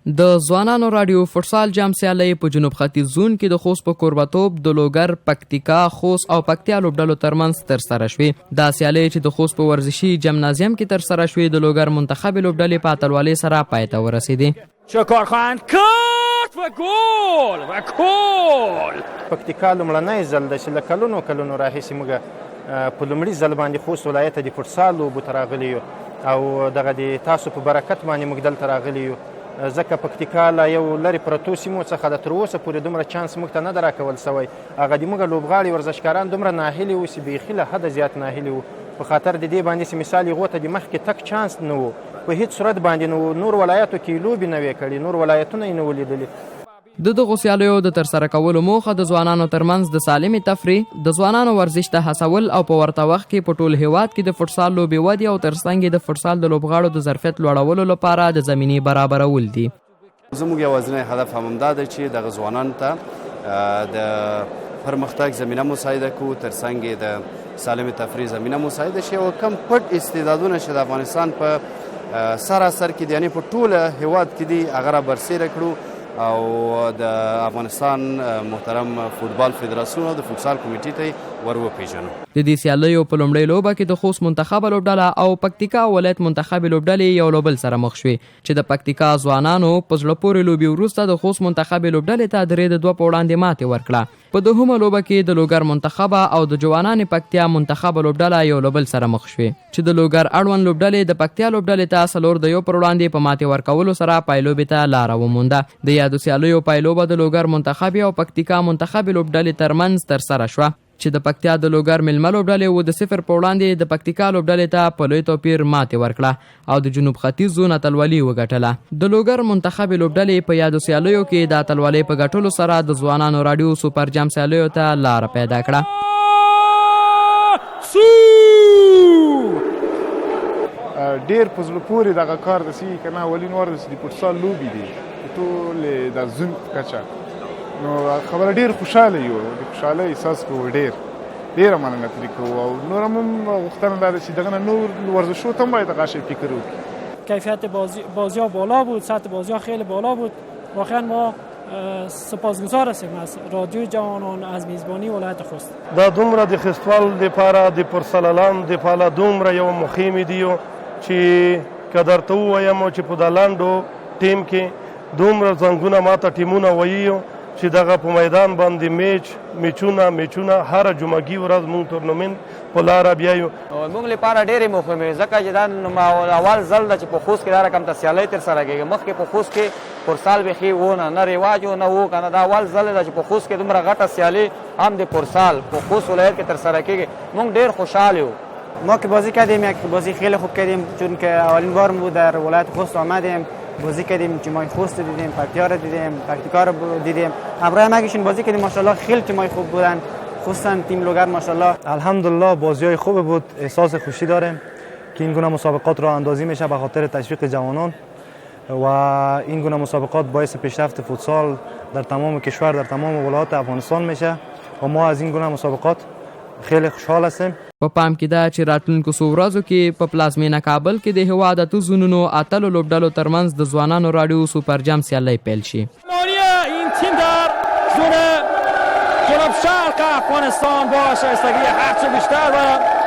د ځوانانو راډیو فوټسال جام سیالۍ په جنوب ختیځ زون کې د خوست په کوربتوب د لوګر، پکتیکا، خوست او پکتیا لوبډلو ترمنځ ترسره شوې. دا سیالۍ چې د خوست په ورزشي جمنازیم کې ترسره شوې د لوګر منتخب لوبډلې په اتلولۍ سره پای ته ورسېدې. شکار خواهند کرد و گل پکتیکا لومړنی ځل ده چې له کلونو راهیسې موږ په لومړي ځل باندې خوست ولایت د فوټسال لوبو ته راغلي یو او دغه د تاسو په برکت باندې موږ دلته راغلي یو، ځکه پکتیکا له یو لرې پرتو سیمو څخه د تر اوسه پورې دومره چانس موږ ته نه ده راکول سوی. هغه د موږ لوبغاړي ورزشکاران دومره ناهیلي وو چې بیخي له حده زیات ناهیلي وو په خاطر د دې باندې چې مثال هغو ته د مخکې تک چانس نه وو په هیڅ صورت باندې. نو نور ولایتو کې لوبې نه وې کړي، نور ولایتونه یې نه وو لیدلي. د دغو سیالیو د ترسره کولو موخه د ځوانانو ترمنځ د سالمې تفریح، د ځوانانو ورزش ته هڅول او په ورته وخت کې په ټول هیواد کې د فوټسال لوبې ودې او ترڅنګ د فوټسال د لوبغاړو د ظرفیت لوړولو لپاره د زمینې برابرول دي. زموږ یوازینی هدف همدا دی چې دغه ځوانانو ته د پرمختګ زمینه مساعده کړو، ترڅنګ د سالمې تفریح زمینه مساعده شي او کم پټ استعدادونه چې د افغانستان په سراسر کې دي، یعنې په ټوله هیواد کې دي، هغه را برسېره کړو او د افغانستان محترم فوټبال فدراسیون او د فوټسال کمیټې ته ور وپېژنو. د دې سیالیو په لومړۍ لوبه کې د خوست منتخب لوبډله او پکتیکا ولایت منتخب لوبډلې یو له بل سره مخ شوې چې د پکتیکا ځوانانو په زړه پورې لوبې وروسته د خوست منتخب لوبډلې ته 3-2 په وړاندې ماتې ورکړه. په دوهمه لوبه کې د لوګر منتخب او د جوانان پکتیا منتخب لوبډله یو له بل سره مخ شوې چې د لوګر اړوند لوبډلې د پکتیا لوبډلې ته 4-2 پر وړاندې په ماتې ورکولو سره پایلوبې ته لاره ومونده. د یادو سیالیو پایلوبه د لوګر منتخب او پکتیکا منتخب لوبډلې ترمنځ ترسره شوه چې د پکتیا د لوګر ملمه لوبډلې و د 0 په وړاندې د پکتیکا لوبډلې ته په لوی توپیر ماتې ورکړه او د جنوب ختیځ زون اتلولي وګټله. د لوګر منتخب لوبډلې په یادو سیالیو کې د اتلولۍ په ګټلو سره د ځوانانو راډیو سوپر جام سیالیو ته لاره پیدا کړه. ډېر په زړه پورې دغه کار داسې که نه اولین وار د فوټسال لوبې دي ټول د زون په کچه، نو خبره ډېر خوشحاله یو، د خوشحالۍ احساس کوو، ډېره مننه ترې کوو او نور هم غوښتنه دا ده چې دغه نه نور ورزشو ته هم باید هغه شی فکر وکړي. کیفیت بازی‌ها بالا بود، سطح بازی‌ها خیلی بالا بود. واقعا ما سپاسگزار هستیم از رادیو جوانان از میزبانی ولایت خوست. دا دومره د خستوال دپاره د پرسلالان دپاره دومره یو مخیمې دی چې که درته ووایم چې په دا لنډو ټیم کې دومره زنګونه ماته ټیمونه ویي چې دغه په میدان باندې میچونه هره جمعګي ورځ مونږ تورنمنټ په لاره بیایو. موږ لپاره ډېرې مهمې ځکه چې دا اول ځل ده چې په خوست کې دا رقم ته سیالۍ ترسره کېږي. مخکې په خوست کې فوټسال بیخي و نه رواج و نه و که نه، دا اول ځل ده چې په خوست کې دومره غټه سیالي هم د فوټسال په خوست ولایت کې ترسره کېږي. موږ ډېر خوشحال یو. ما که بازی کردیم یک بازی خیلی خوب کردیم، چون که اولین بار بود در ولایت خوست آمدیم، بازی کردیم، تیمای خوست رو دیدیم، پکتیا رو دیدیم، پکتیکا رو دیدیم، همراه مگیشون بازی کردیم. ماشاءالله خیلی تیمای خوب بودن، خصوصا تیم لوگر ماشاءالله. الحمدلله بازی‌های خوب بود، احساس خوشی داریم که این گونه مسابقات را اندازی میشه به خاطر تشویق جوانان و این گونه مسابقات باعث پیشرفت فوتسال در تمام کشور، در تمام ولایات افغانستان میشه و ما از این گونه مسابقات خیلی خوشحال هستیم. په پام کې ده چې راتلونکو څو ورځو کې په پلازمینه کابل کې د هیواد اتو زونونو اتلو لوبډلو ترمنځ د ځوانانو راډیو سوپر جام سیالۍ پیل شي. این تیم در زون جنوب شرق افغانستان با شایستگی هرچه بیشتر و